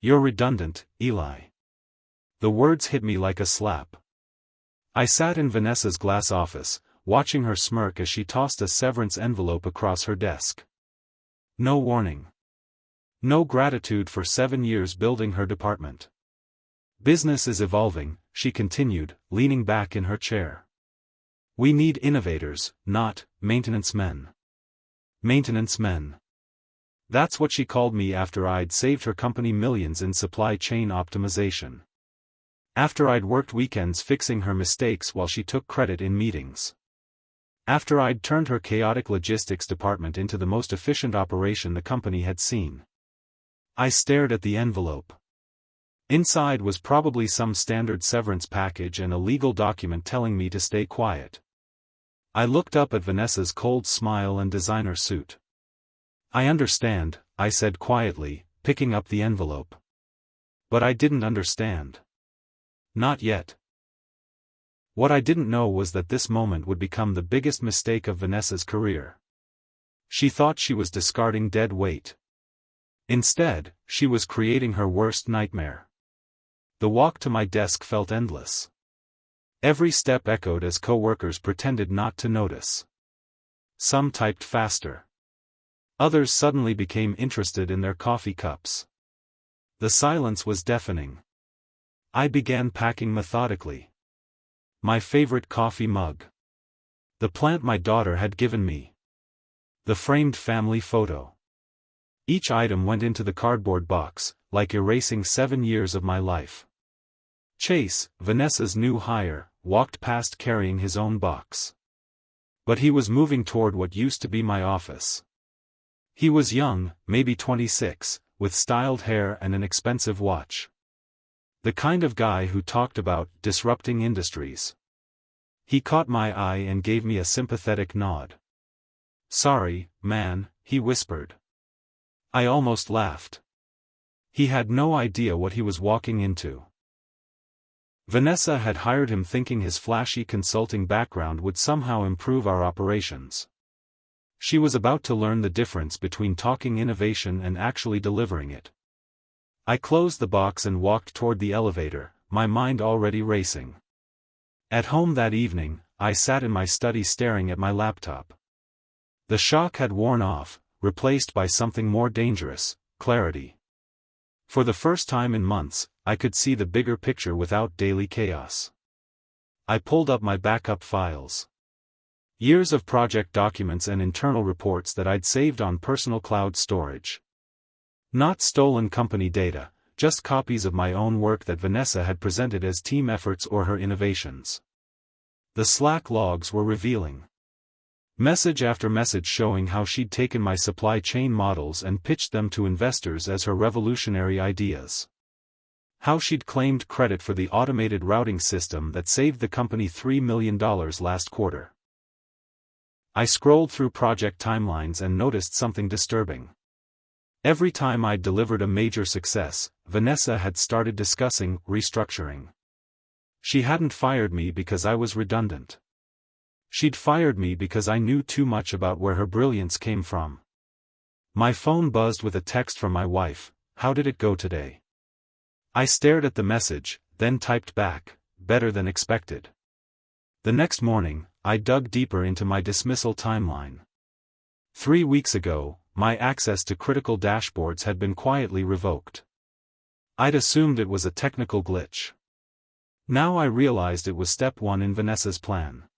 You're redundant, Eli. The words hit me like a slap. I sat in Vanessa's glass office, watching her smirk as she tossed a severance envelope across her desk. No warning. No gratitude for 7 years building her department. Business is evolving, she continued, leaning back in her chair. We need innovators, not maintenance men. Maintenance men. That's what she called me after I'd saved her company millions in supply chain optimization. After I'd worked weekends fixing her mistakes while she took credit in meetings. After I'd turned her chaotic logistics department into the most efficient operation the company had seen. I stared at the envelope. Inside was probably some standard severance package and a legal document telling me to stay quiet. I looked up at Vanessa's cold smile and designer suit. I understand, I said quietly, picking up the envelope. But I didn't understand. Not yet. What I didn't know was that this moment would become the biggest mistake of Vanessa's career. She thought she was discarding dead weight. Instead, she was creating her worst nightmare. The walk to my desk felt endless. Every step echoed as co-workers pretended not to notice. Some typed faster. Others suddenly became interested in their coffee cups. The silence was deafening. I began packing methodically. My favorite coffee mug. The plant my daughter had given me. The framed family photo. Each item went into the cardboard box, like erasing 7 years of my life. Chase, Vanessa's new hire, walked past carrying his own box. But he was moving toward what used to be my office. He was young, maybe 26, with styled hair and an expensive watch. The kind of guy who talked about disrupting industries. He caught my eye and gave me a sympathetic nod. Sorry, man, he whispered. I almost laughed. He had no idea what he was walking into. Vanessa had hired him thinking his flashy consulting background would somehow improve our operations. She was about to learn the difference between talking innovation and actually delivering it. I closed the box and walked toward the elevator, my mind already racing. At home that evening, I sat in my study staring at my laptop. The shock had worn off, replaced by something more dangerous, clarity. For the first time in months, I could see the bigger picture without daily chaos. I pulled up my backup files. Years of project documents and internal reports that I'd saved on personal cloud storage. Not stolen company data, just copies of my own work that Vanessa had presented as team efforts or her innovations. The Slack logs were revealing. Message after message showing how she'd taken my supply chain models and pitched them to investors as her revolutionary ideas. How she'd claimed credit for the automated routing system that saved the company $3 million last quarter. I scrolled through project timelines and noticed something disturbing. Every time I'd delivered a major success, Vanessa had started discussing restructuring. She hadn't fired me because I was redundant. She'd fired me because I knew too much about where her brilliance came from. My phone buzzed with a text from my wife, "How did it go today?" I stared at the message, then typed back, "Better than expected." The next morning, I dug deeper into my dismissal timeline. 3 weeks ago, my access to critical dashboards had been quietly revoked. I'd assumed it was a technical glitch. Now I realized it was step 1 in Vanessa's plan.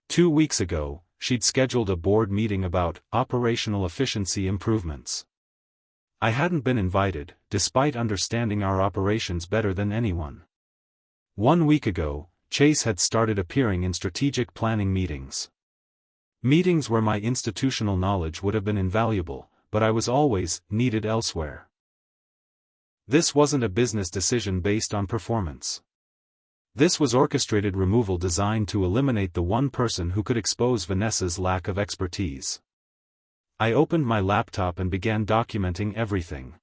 2 weeks ago, she'd scheduled a board meeting about operational efficiency improvements. I hadn't been invited, despite understanding our operations better than anyone. 1 week ago, Chase had started appearing in strategic planning meetings. Meetings where my institutional knowledge would have been invaluable, but I was always needed elsewhere. This wasn't a business decision based on performance. This was orchestrated removal designed to eliminate the one person who could expose Vanessa's lack of expertise. I opened my laptop and began documenting everything.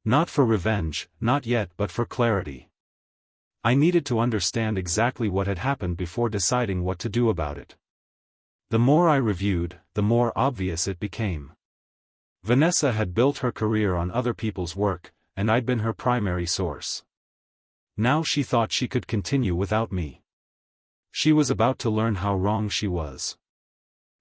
Not for revenge, not yet, but for clarity. I needed to understand exactly what had happened before deciding what to do about it. The more I reviewed, the more obvious it became. Vanessa had built her career on other people's work, and I'd been her primary source. Now she thought she could continue without me. She was about to learn how wrong she was.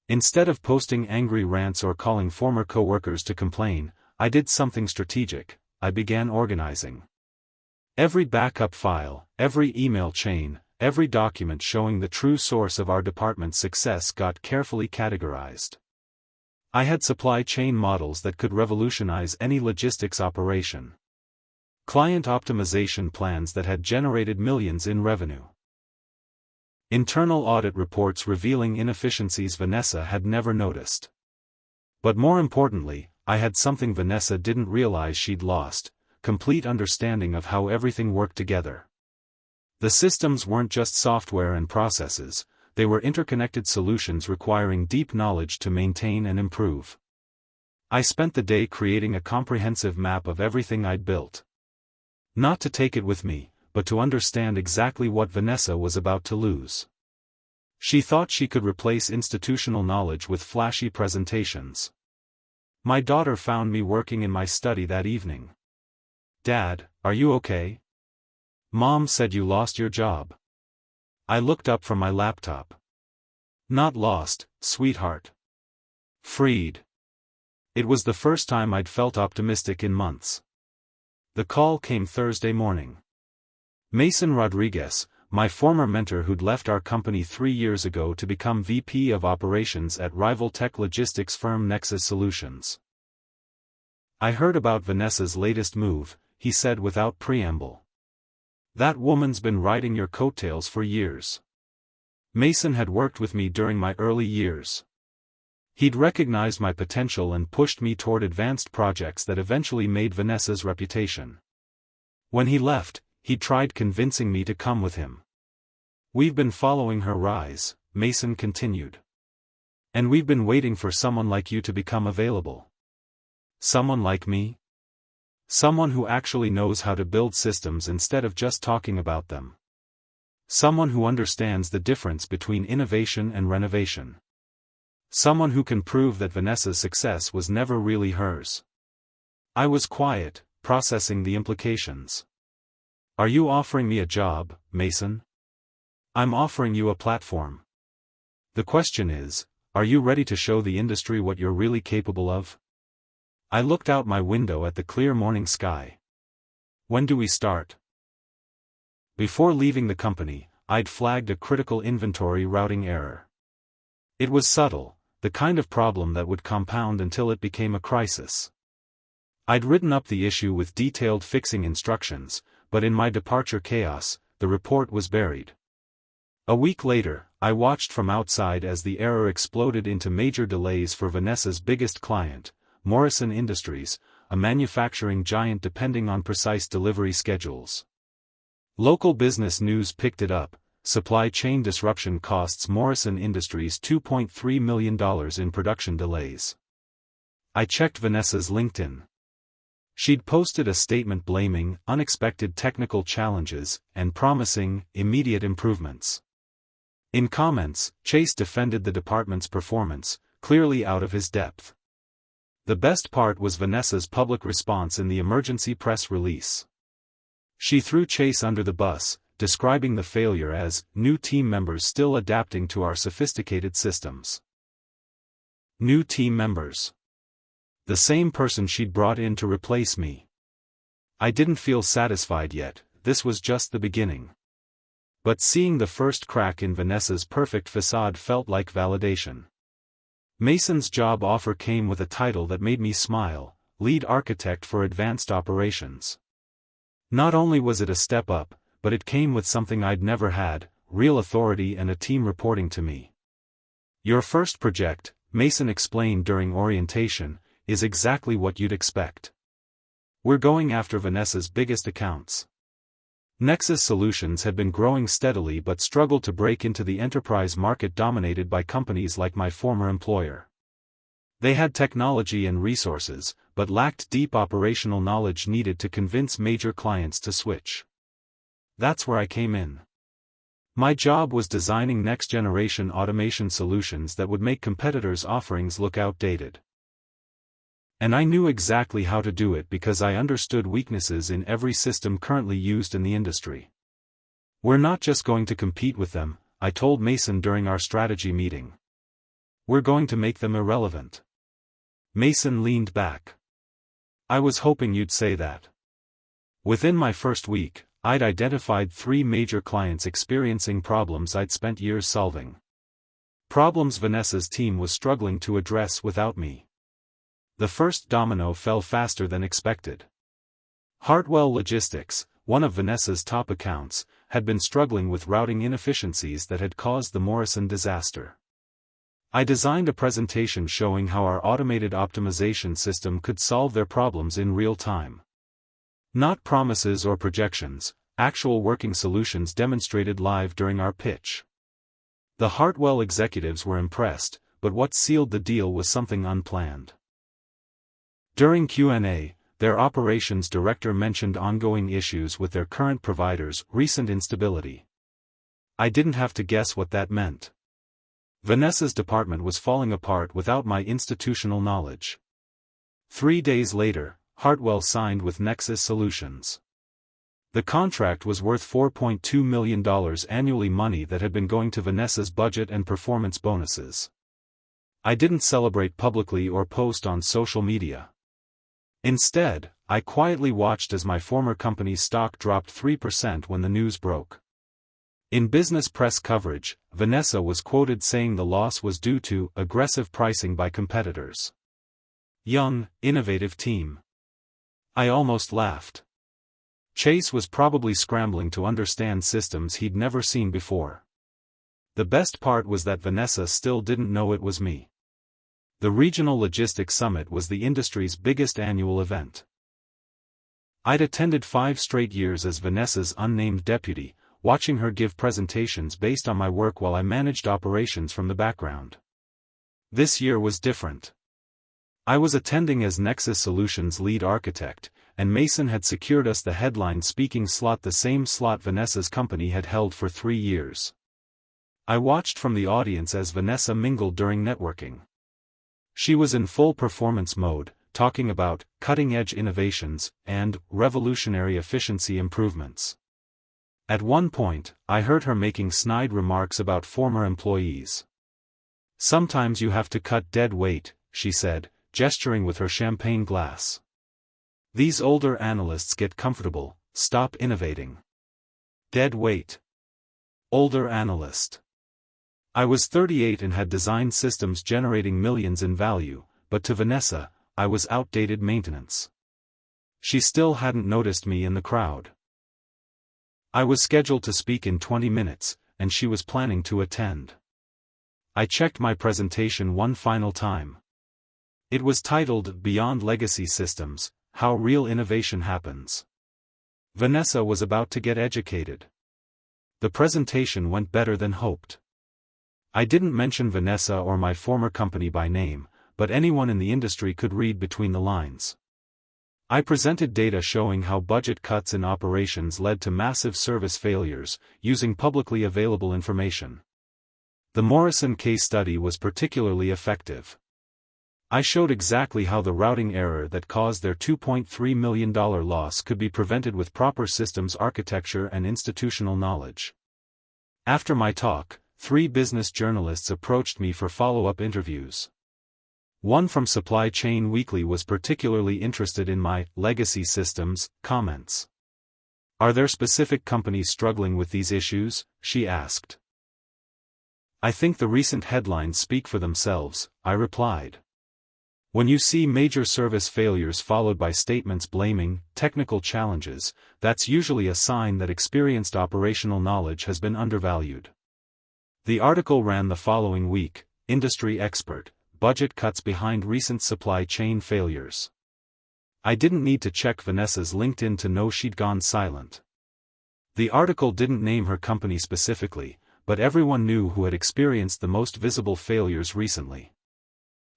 Instead of posting angry rants or calling former co-workers to complain, I did something strategic. I began organizing. Every backup file, every email chain, every document showing the true source of our department's success got carefully categorized. I had supply chain models that could revolutionize any logistics operation. Client optimization plans that had generated millions in revenue. Internal audit reports revealing inefficiencies Vanessa had never noticed. But more importantly, I had something Vanessa didn't realize she'd lost: complete understanding of how everything worked together. The systems weren't just software and processes, they were interconnected solutions requiring deep knowledge to maintain and improve. I spent the day creating a comprehensive map of everything I'd built. Not to take it with me, but to understand exactly what Vanessa was about to lose. She thought she could replace institutional knowledge with flashy presentations. My daughter found me working in my study that evening. "Dad, are you okay? Mom said you lost your job." I looked up from my laptop. "Not lost, sweetheart. Freed." It was the first time I'd felt optimistic in months. The call came Thursday morning. Mason Rodriguez, my former mentor who'd left our company 3 years ago to become VP of Operations at rival tech logistics firm Nexus Solutions. "I heard about Vanessa's latest move," he said without preamble. "That woman's been riding your coattails for years." Mason had worked with me during my early years. He'd recognized my potential and pushed me toward advanced projects that eventually made Vanessa's reputation. When he left, he tried convincing me to come with him. "We've been following her rise," Mason continued. "And we've been waiting for someone like you to become available." Someone like me? Someone who actually knows how to build systems instead of just talking about them. Someone who understands the difference between innovation and renovation. Someone who can prove that Vanessa's success was never really hers. I was quiet, processing the implications. "Are you offering me a job, Mason?" "I'm offering you a platform. The question is, are you ready to show the industry what you're really capable of?" I looked out my window at the clear morning sky. "When do we start?" Before leaving the company, I'd flagged a critical inventory routing error. It was subtle, the kind of problem that would compound until it became a crisis. I'd written up the issue with detailed fixing instructions, but in my departure chaos, the report was buried. A week later, I watched from outside as the error exploded into major delays for Vanessa's biggest client, Morrison Industries, a manufacturing giant depending on precise delivery schedules. Local business news picked it up: supply chain disruption costs Morrison Industries $2.3 million in production delays. I checked Vanessa's LinkedIn. She'd posted a statement blaming unexpected technical challenges and promising immediate improvements. In comments, Chase defended the department's performance, clearly out of his depth. The best part was Vanessa's public response in the emergency press release. She threw Chase under the bus, describing the failure as new team members still adapting to our sophisticated systems. New team members. The same person she'd brought in to replace me. I didn't feel satisfied yet, this was just the beginning. But seeing the first crack in Vanessa's perfect facade felt like validation. Mason's job offer came with a title that made me smile: Lead Architect for Advanced Operations. Not only was it a step up, but it came with something I'd never had: real authority and a team reporting to me. "Your first project," Mason explained during orientation, "is exactly what you'd expect. We're going after Vanessa's biggest accounts." Nexus Solutions had been growing steadily but struggled to break into the enterprise market dominated by companies like my former employer. They had technology and resources, but lacked deep operational knowledge needed to convince major clients to switch. That's where I came in. My job was designing next-generation automation solutions that would make competitors' offerings look outdated. And I knew exactly how to do it because I understood weaknesses in every system currently used in the industry. We're not just going to compete with them, I told Mason during our strategy meeting. We're going to make them irrelevant. Mason leaned back. I was hoping you'd say that. Within my first week, I'd identified 3 major clients experiencing problems I'd spent years solving. Problems Vanessa's team was struggling to address without me. The first domino fell faster than expected. Hartwell Logistics, one of Vanessa's top accounts, had been struggling with routing inefficiencies that had caused the Morrison disaster. I designed a presentation showing how our automated optimization system could solve their problems in real time. Not promises or projections, actual working solutions demonstrated live during our pitch. The Hartwell executives were impressed, but what sealed the deal was something unplanned. During Q&A, their operations director mentioned ongoing issues with their current providers, recent instability. I didn't have to guess what that meant. Vanessa's department was falling apart without my institutional knowledge. 3 days later, Hartwell signed with Nexus Solutions. The contract was worth $4.2 million annually, money that had been going to Vanessa's budget and performance bonuses. I didn't celebrate publicly or post on social media. Instead, I quietly watched as my former company's stock dropped 3% when the news broke. In business press coverage, Vanessa was quoted saying the loss was due to aggressive pricing by competitors. Young, innovative team. I almost laughed. Chase was probably scrambling to understand systems he'd never seen before. The best part was that Vanessa still didn't know it was me. The Regional Logistics Summit was the industry's biggest annual event. I'd attended 5 straight years as Vanessa's unnamed deputy, watching her give presentations based on my work while I managed operations from the background. This year was different. I was attending as Nexus Solutions lead architect, and Mason had secured us the headline speaking slot, the same slot Vanessa's company had held for 3 years. I watched from the audience as Vanessa mingled during networking. She was in full performance mode, talking about cutting-edge innovations and revolutionary efficiency improvements. At one point, I heard her making snide remarks about former employees. Sometimes you have to cut dead weight, she said, gesturing with her champagne glass. These older analysts get comfortable, stop innovating. Dead weight. Older analyst. I was 38 and had designed systems generating millions in value, but to Vanessa, I was outdated maintenance. She still hadn't noticed me in the crowd. I was scheduled to speak in 20 minutes, and she was planning to attend. I checked my presentation one final time. It was titled Beyond Legacy Systems, How Real Innovation Happens. Vanessa was about to get educated. The presentation went better than hoped. I didn't mention Vanessa or my former company by name, but anyone in the industry could read between the lines. I presented data showing how budget cuts in operations led to massive service failures, using publicly available information. The Morrison case study was particularly effective. I showed exactly how the routing error that caused their $2.3 million loss could be prevented with proper systems architecture and institutional knowledge. After my talk, 3 business journalists approached me for follow-up interviews. One from Supply Chain Weekly was particularly interested in my legacy systems comments. Are there specific companies struggling with these issues? She asked. I think the recent headlines speak for themselves, I replied. When you see major service failures followed by statements blaming technical challenges, that's usually a sign that experienced operational knowledge has been undervalued. The article ran the following week: industry expert, budget cuts behind recent supply chain failures. I didn't need to check Vanessa's LinkedIn to know she'd gone silent. The article didn't name her company specifically, but everyone knew who had experienced the most visible failures recently.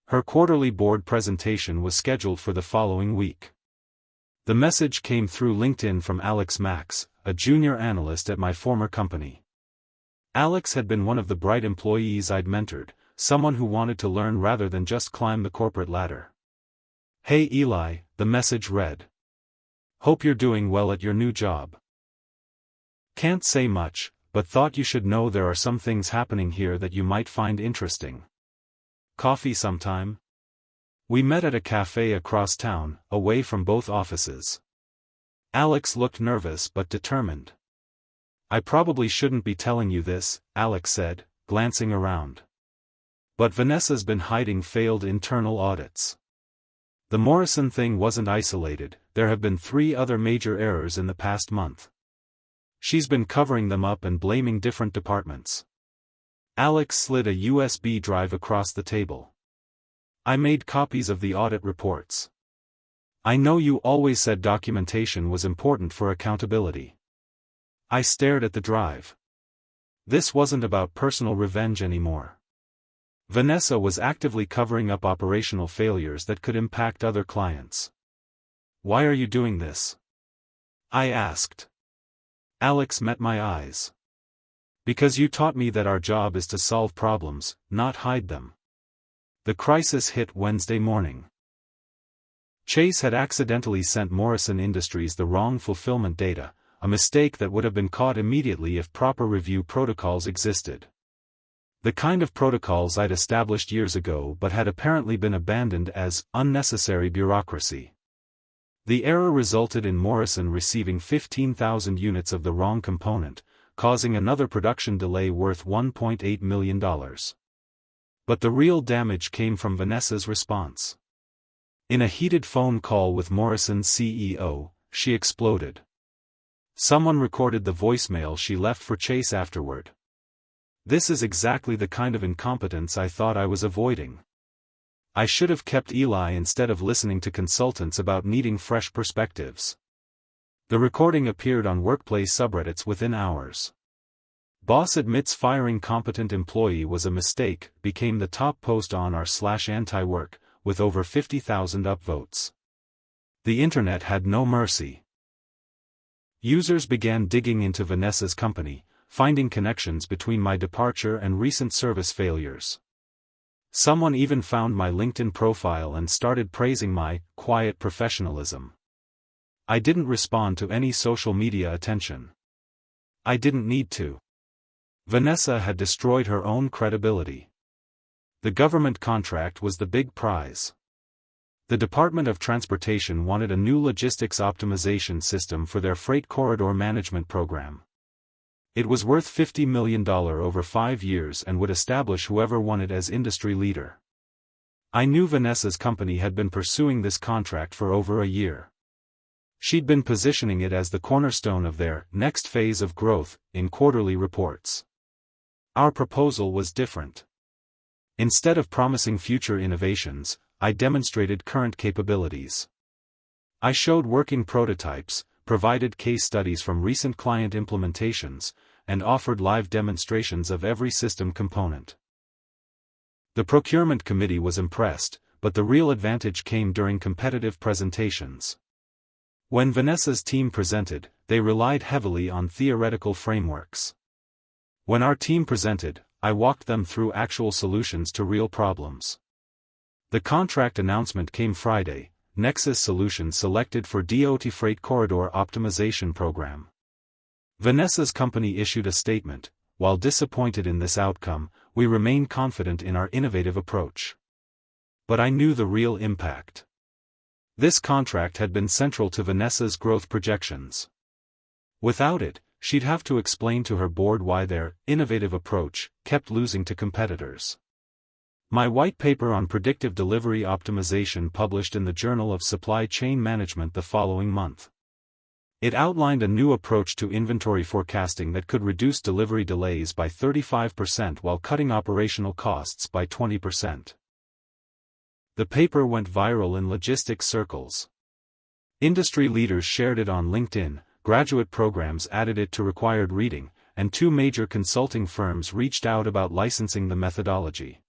Her quarterly board presentation was scheduled for the following week. The message came through LinkedIn from Alex Max, a junior analyst at my former company. Alex had been one of the bright employees I'd mentored, someone who wanted to learn rather than just climb the corporate ladder. Hey Eli, the message read. Hope you're doing well at your new job. Can't say much, but thought you should know there are some things happening here that you might find interesting. Coffee sometime? We met at a cafe across town, away from both offices. Alex looked nervous but determined. I probably shouldn't be telling you this, Alex said, glancing around. But Vanessa's been hiding failed internal audits. The Morrison thing wasn't isolated, there have been 3 other major errors in the past month. She's been covering them up and blaming different departments. Alex slid a USB drive across the table. I made copies of the audit reports. I know you always said documentation was important for accountability. I stared at the drive. This wasn't about personal revenge anymore. Vanessa was actively covering up operational failures that could impact other clients. Why are you doing this? I asked. Alex met my eyes. Because you taught me that our job is to solve problems, not hide them. The crisis hit Wednesday morning. Chase had accidentally sent Morrison Industries the wrong fulfillment data, a mistake that would have been caught immediately if proper review protocols existed. The kind of protocols I'd established years ago but had apparently been abandoned as unnecessary bureaucracy. The error resulted in Morrison receiving 15,000 units of the wrong component, causing another production delay worth $1.8 million. But the real damage came from Vanessa's response. In a heated phone call with Morrison's CEO, she exploded. Someone recorded the voicemail she left for Chase afterward. This is exactly the kind of incompetence I thought I was avoiding. I should have kept Eli instead of listening to consultants about needing fresh perspectives. The recording appeared on workplace subreddits within hours. Boss admits firing competent employee was a mistake became the top post on r/anti-work, with over 50,000 upvotes. The internet had no mercy. Users began digging into Vanessa's company, finding connections between my departure and recent service failures. Someone even found my LinkedIn profile and started praising my quiet professionalism. I didn't respond to any social media attention. I didn't need to. Vanessa had destroyed her own credibility. The government contract was the big prize. The Department of Transportation wanted a new logistics optimization system for their freight corridor management program. It was worth $50 million over 5 years and would establish whoever won it as industry leader. I knew Vanessa's company had been pursuing this contract for over a year. She'd been positioning it as the cornerstone of their next phase of growth in quarterly reports. Our proposal was different. Instead of promising future innovations, I demonstrated current capabilities. I showed working prototypes, provided case studies from recent client implementations, and offered live demonstrations of every system component. The procurement committee was impressed, but the real advantage came during competitive presentations. When Vanessa's team presented, they relied heavily on theoretical frameworks. When our team presented, I walked them through actual solutions to real problems. The contract announcement came Friday, Nexus Solutions selected for DOT Freight Corridor Optimization Program. Vanessa's company issued a statement, while disappointed in this outcome, we remain confident in our innovative approach. But I knew the real impact. This contract had been central to Vanessa's growth projections. Without it, she'd have to explain to her board why their innovative approach kept losing to competitors. My white paper on predictive delivery optimization published in the Journal of Supply Chain Management the following month. It outlined a new approach to inventory forecasting that could reduce delivery delays by 35% while cutting operational costs by 20%. The paper went viral in logistics circles. Industry leaders shared it on LinkedIn, graduate programs added it to required reading, and 2 major consulting firms reached out about licensing the methodology.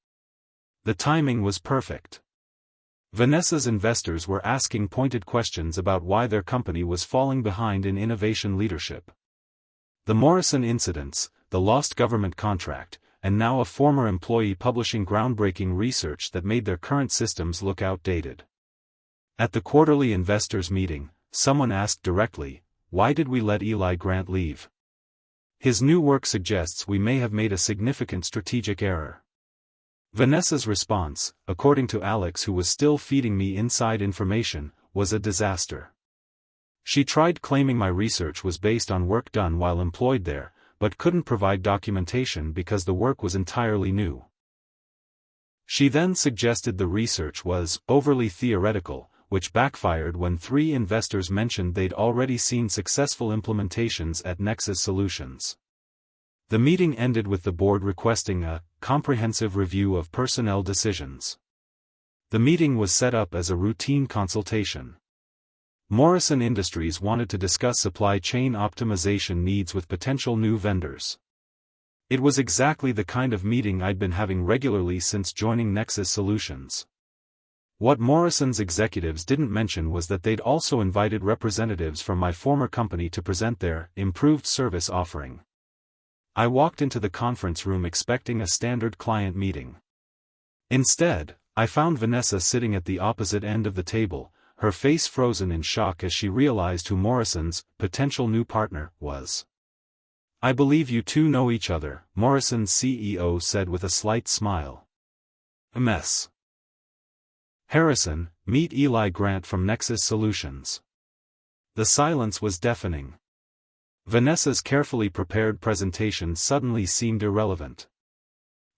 The timing was perfect. Vanessa's investors were asking pointed questions about why their company was falling behind in innovation leadership. The Morrison incidents, the lost government contract, and now a former employee publishing groundbreaking research that made their current systems look outdated. At the quarterly investors meeting, someone asked directly, "Why did we let Eli Grant leave? His new work suggests we may have made a significant strategic error." Vanessa's response, according to Alex, who was still feeding me inside information, was a disaster. She tried claiming my research was based on work done while employed there, but couldn't provide documentation because the work was entirely new. She then suggested the research was overly theoretical, which backfired when 3 investors mentioned they'd already seen successful implementations at Nexus Solutions. The meeting ended with the board requesting a comprehensive review of personnel decisions. The meeting was set up as a routine consultation. Morrison Industries wanted to discuss supply chain optimization needs with potential new vendors. It was exactly the kind of meeting I'd been having regularly since joining Nexus Solutions. What Morrison's executives didn't mention was that they'd also invited representatives from my former company to present their improved service offering. I walked into the conference room expecting a standard client meeting. Instead, I found Vanessa sitting at the opposite end of the table, her face frozen in shock as she realized who Morrison's potential new partner was. "I believe you two know each other," Morrison's CEO said with a slight smile. "A mess. Harrison, meet Eli Grant from Nexus Solutions." The silence was deafening. Vanessa's carefully prepared presentation suddenly seemed irrelevant.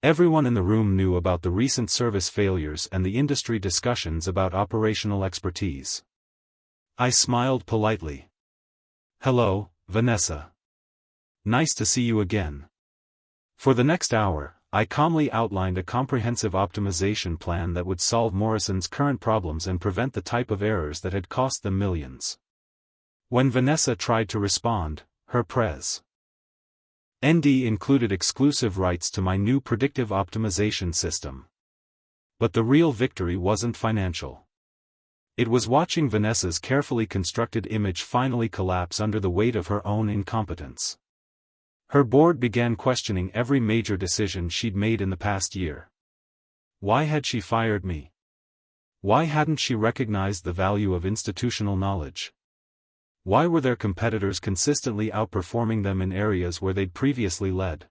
Everyone in the room knew about the recent service failures and the industry discussions about operational expertise. I smiled politely. "Hello, Vanessa. Nice to see you again." For the next hour, I calmly outlined a comprehensive optimization plan that would solve Morrison's current problems and prevent the type of errors that had cost them millions. When Vanessa tried to respond, her Pres. ND included exclusive rights to my new predictive optimization system. But the real victory wasn't financial. It was watching Vanessa's carefully constructed image finally collapse under the weight of her own incompetence. Her board began questioning every major decision she'd made in the past year. Why had she fired me? Why hadn't she recognized the value of institutional knowledge? Why were their competitors consistently outperforming them in areas where they'd previously led?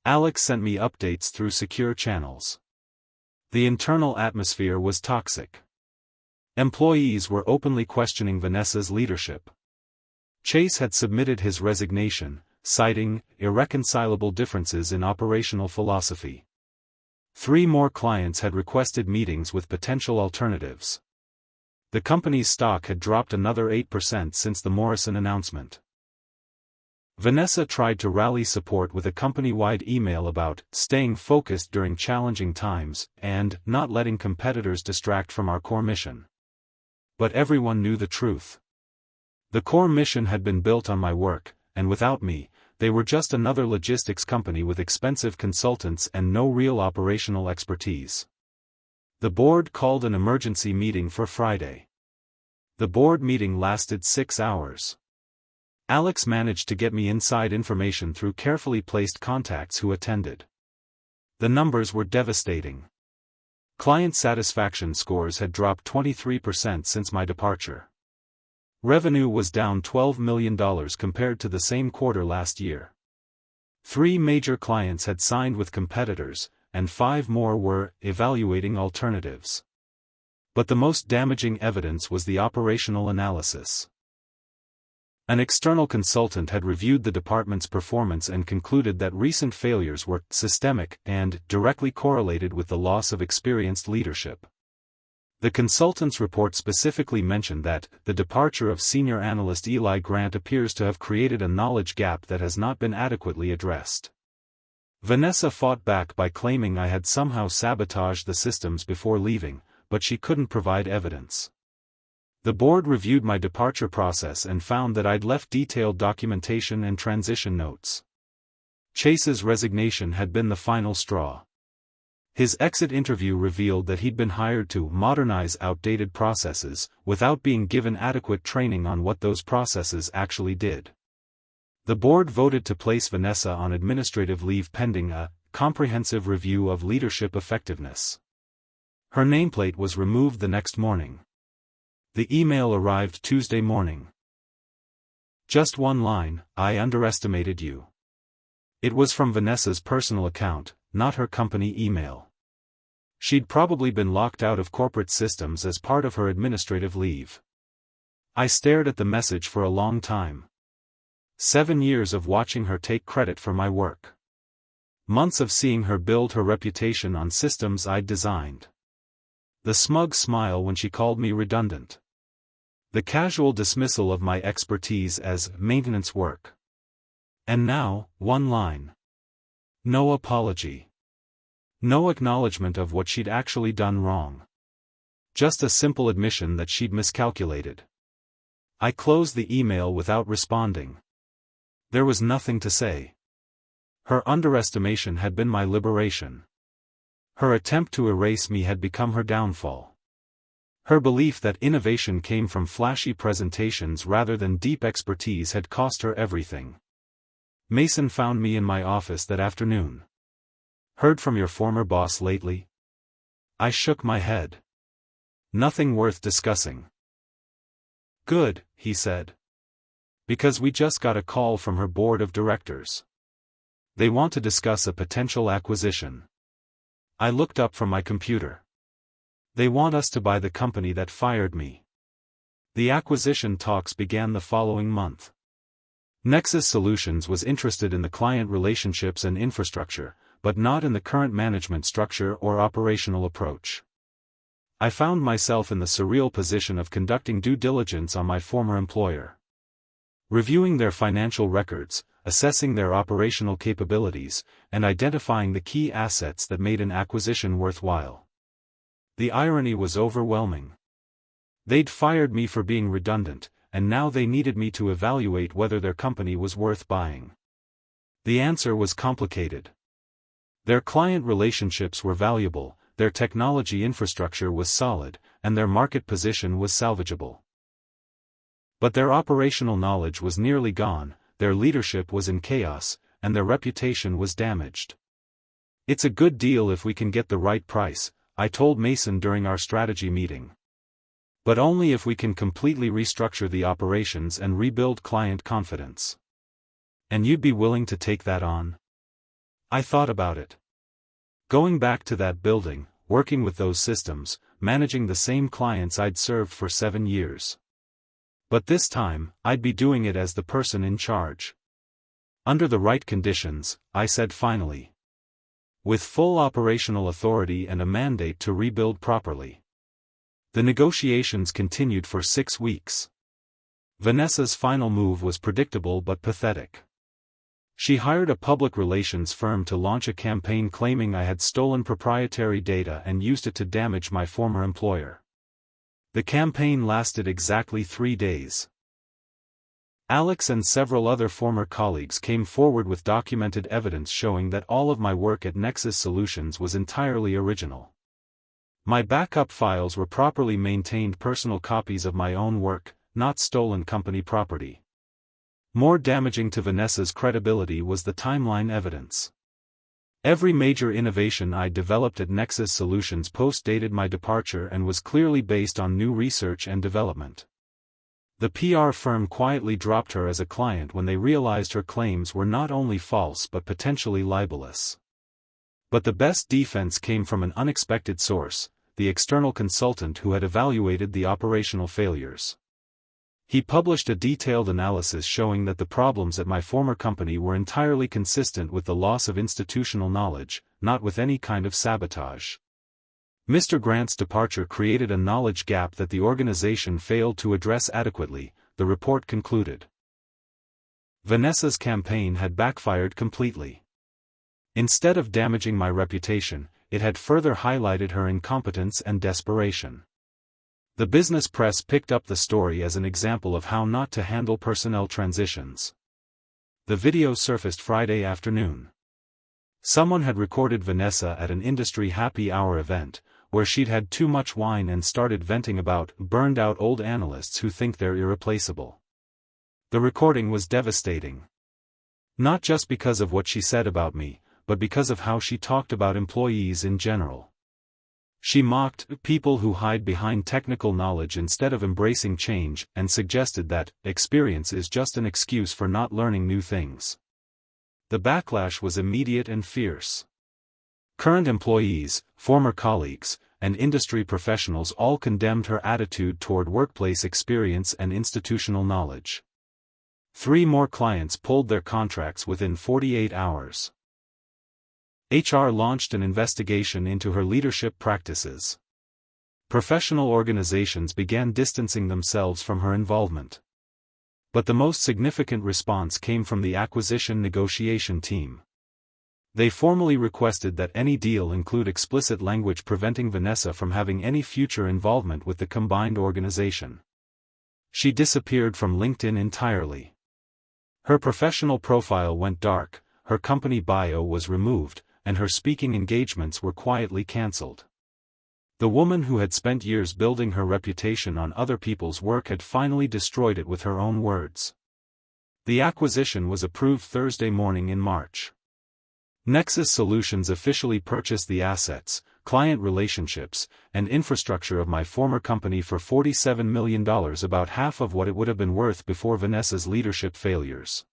Alex sent me updates through secure channels. The internal atmosphere was toxic. Employees were openly questioning Vanessa's leadership. Chase had submitted his resignation, citing irreconcilable differences in operational philosophy. 3 more clients had requested meetings with potential alternatives. The company's stock had dropped another 8% since the Morrison announcement. Vanessa tried to rally support with a company-wide email about staying focused during challenging times and not letting competitors distract from our core mission. But everyone knew the truth. The core mission had been built on my work, and without me, they were just another logistics company with expensive consultants and no real operational expertise. The board called an emergency meeting for Friday. The board meeting lasted 6 hours. Alex managed to get me inside information through carefully placed contacts who attended. The numbers were devastating. Client satisfaction scores had dropped 23% since my departure. Revenue was down $12 million compared to the same quarter last year. 3 major clients had signed with competitors, and 5 more were evaluating alternatives. But the most damaging evidence was the operational analysis. An external consultant had reviewed the department's performance and concluded that recent failures were systemic and directly correlated with the loss of experienced leadership. The consultant's report specifically mentioned that the departure of senior analyst Eli Grant appears to have created a knowledge gap that has not been adequately addressed. Vanessa fought back by claiming I had somehow sabotaged the systems before leaving, but she couldn't provide evidence. The board reviewed my departure process and found that I'd left detailed documentation and transition notes. Chase's resignation had been the final straw. His exit interview revealed that he'd been hired to modernize outdated processes, without being given adequate training on what those processes actually did. The board voted to place Vanessa on administrative leave pending a comprehensive review of leadership effectiveness. Her nameplate was removed the next morning. The email arrived Tuesday morning. Just one line: I underestimated you. It was from Vanessa's personal account, not her company email. She'd probably been locked out of corporate systems as part of her administrative leave. I stared at the message for a long time. 7 years of watching her take credit for my work. Months of seeing her build her reputation on systems I'd designed. The smug smile when she called me redundant. The casual dismissal of my expertise as maintenance work. And now, one line. No apology. No acknowledgement of what she'd actually done wrong. Just a simple admission that she'd miscalculated. I closed the email without responding. There was nothing to say. Her underestimation had been my liberation. Her attempt to erase me had become her downfall. Her belief that innovation came from flashy presentations rather than deep expertise had cost her everything. Mason found me in my office that afternoon. Heard from your former boss lately? I shook my head. Nothing worth discussing. Good, he said. Because we just got a call from her board of directors. They want to discuss a potential acquisition. I looked up from my computer. They want us to buy the company that fired me. The acquisition talks began the following month. Nexus Solutions was interested in the client relationships and infrastructure, but not in the current management structure or operational approach. I found myself in the surreal position of conducting due diligence on my former employer. Reviewing their financial records, assessing their operational capabilities, and identifying the key assets that made an acquisition worthwhile. The irony was overwhelming. They'd fired me for being redundant, and now they needed me to evaluate whether their company was worth buying. The answer was complicated. Their client relationships were valuable, their technology infrastructure was solid, and their market position was salvageable. But their operational knowledge was nearly gone, their leadership was in chaos, and their reputation was damaged. It's a good deal if we can get the right price, I told Mason during our strategy meeting. But only if we can completely restructure the operations and rebuild client confidence. And you'd be willing to take that on? I thought about it. Going back to that building, working with those systems, managing the same clients I'd served for 7 years. But this time, I'd be doing it as the person in charge. Under the right conditions, I said finally. With full operational authority and a mandate to rebuild properly. The negotiations continued for 6 weeks. Vanessa's final move was predictable but pathetic. She hired a public relations firm to launch a campaign claiming I had stolen proprietary data and used it to damage my former employer. The campaign lasted exactly 3 days. Alex and several other former colleagues came forward with documented evidence showing that all of my work at Nexus Solutions was entirely original. My backup files were properly maintained personal copies of my own work, not stolen company property. More damaging to Vanessa's credibility was the timeline evidence. Every major innovation I developed at Nexus Solutions post-dated my departure and was clearly based on new research and development. The PR firm quietly dropped her as a client when they realized her claims were not only false but potentially libelous. But the best defense came from an unexpected source, the external consultant who had evaluated the operational failures. He published a detailed analysis showing that the problems at my former company were entirely consistent with the loss of institutional knowledge, not with any kind of sabotage. Mr. Grant's departure created a knowledge gap that the organization failed to address adequately, the report concluded. Vanessa's campaign had backfired completely. Instead of damaging my reputation, it had further highlighted her incompetence and desperation. The business press picked up the story as an example of how not to handle personnel transitions. The video surfaced Friday afternoon. Someone had recorded Vanessa at an industry happy hour event, where she'd had too much wine and started venting about burned-out old analysts who think they're irreplaceable. The recording was devastating. Not just because of what she said about me, but because of how she talked about employees in general. She mocked people who hide behind technical knowledge instead of embracing change, and suggested that experience is just an excuse for not learning new things. The backlash was immediate and fierce. Current employees, former colleagues, and industry professionals all condemned her attitude toward workplace experience and institutional knowledge. 3 more clients pulled their contracts within 48 hours. HR launched an investigation into her leadership practices. Professional organizations began distancing themselves from her involvement. But the most significant response came from the acquisition negotiation team. They formally requested that any deal include explicit language preventing Vanessa from having any future involvement with the combined organization. She disappeared from LinkedIn entirely. Her professional profile went dark, her company bio was removed, and her speaking engagements were quietly cancelled. The woman who had spent years building her reputation on other people's work had finally destroyed it with her own words. The acquisition was approved Thursday morning in March. Nexus Solutions officially purchased the assets, client relationships, and infrastructure of my former company for $47 million, about half of what it would have been worth before Vanessa's leadership failures.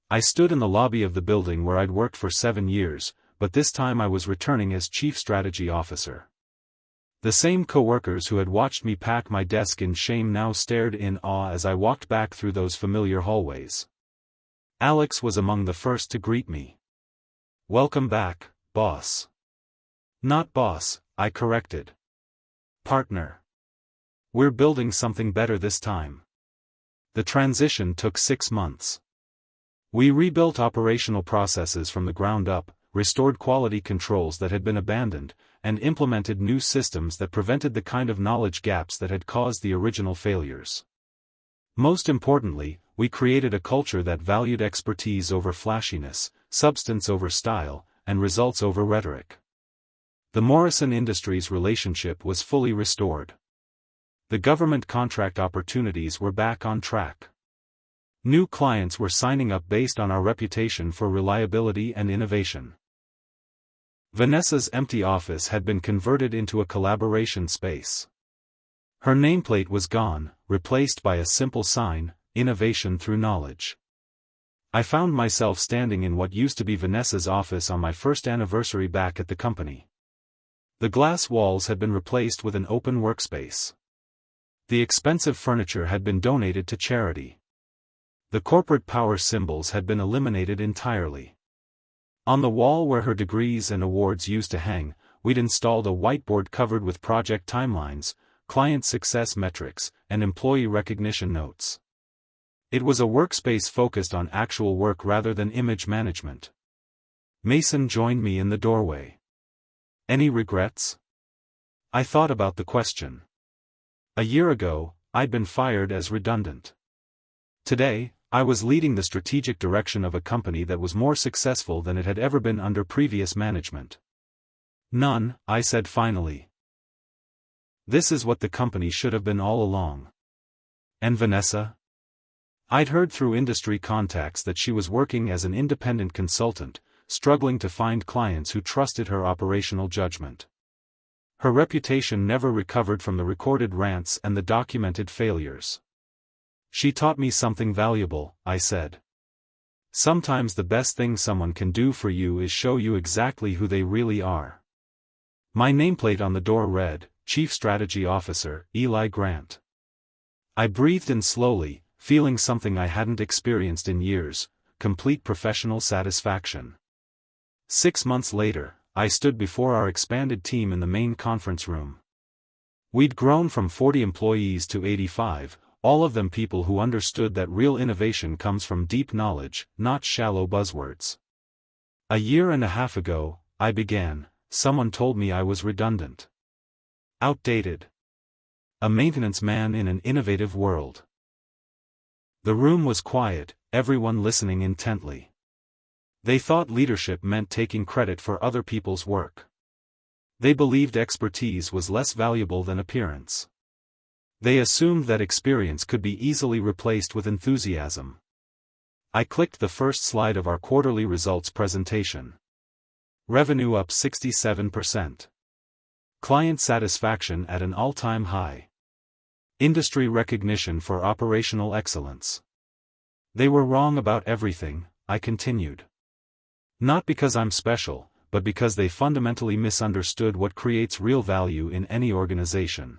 I stood in the lobby of the building where I'd worked for 7 years, but this time I was returning as Chief Strategy Officer. The same co-workers who had watched me pack my desk in shame now stared in awe as I walked back through those familiar hallways. Alex was among the first to greet me. "Welcome back, boss." "Not boss," I corrected. "Partner. We're building something better this time." The transition took 6 months. We rebuilt operational processes from the ground up, restored quality controls that had been abandoned, and implemented new systems that prevented the kind of knowledge gaps that had caused the original failures. Most importantly, we created a culture that valued expertise over flashiness, substance over style, and results over rhetoric. The Morrison Industries relationship was fully restored. The government contract opportunities were back on track. New clients were signing up based on our reputation for reliability and innovation. Vanessa's empty office had been converted into a collaboration space. Her nameplate was gone, replaced by a simple sign, "Innovation through Knowledge." I found myself standing in what used to be Vanessa's office on my first anniversary back at the company. The glass walls had been replaced with an open workspace. The expensive furniture had been donated to charity. The corporate power symbols had been eliminated entirely. On the wall where her degrees and awards used to hang, we'd installed a whiteboard covered with project timelines, client success metrics, and employee recognition notes. It was a workspace focused on actual work rather than image management. Mason joined me in the doorway. "Any regrets?" I thought about the question. A year ago, I'd been fired as redundant. Today, I was leading the strategic direction of a company that was more successful than it had ever been under previous management. "None," I said finally. This is what the company should have been all along. And Vanessa? I'd heard through industry contacts that she was working as an independent consultant, struggling to find clients who trusted her operational judgment. Her reputation never recovered from the recorded rants and the documented failures. "She taught me something valuable," I said. "Sometimes the best thing someone can do for you is show you exactly who they really are." My nameplate on the door read, "Chief Strategy Officer, Eli Grant." I breathed in slowly, feeling something I hadn't experienced in years, complete professional satisfaction. 6 months later, I stood before our expanded team in the main conference room. We'd grown from 40 employees to 85, all of them people who understood that real innovation comes from deep knowledge, not shallow buzzwords. A year and a half ago, I began, someone told me I was redundant. Outdated. A maintenance man in an innovative world. The room was quiet, everyone listening intently. They thought leadership meant taking credit for other people's work. They believed expertise was less valuable than appearance. They assumed that experience could be easily replaced with enthusiasm. I clicked the first slide of our quarterly results presentation. Revenue up 67%. Client satisfaction at an all-time high. Industry recognition for operational excellence. They were wrong about everything, I continued. Not because I'm special, but because they fundamentally misunderstood what creates real value in any organization.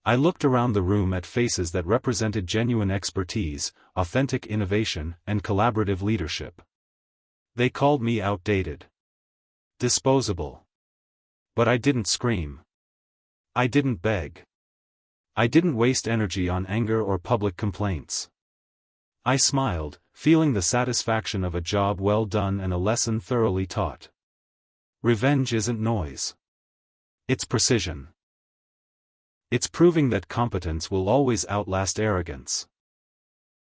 I looked around the room at faces that represented genuine expertise, authentic innovation, and collaborative leadership. They called me outdated. Disposable. But I didn't scream. I didn't beg. I didn't waste energy on anger or public complaints. I smiled, feeling the satisfaction of a job well done and a lesson thoroughly taught. Revenge isn't noise. It's precision. It's proving that competence will always outlast arrogance.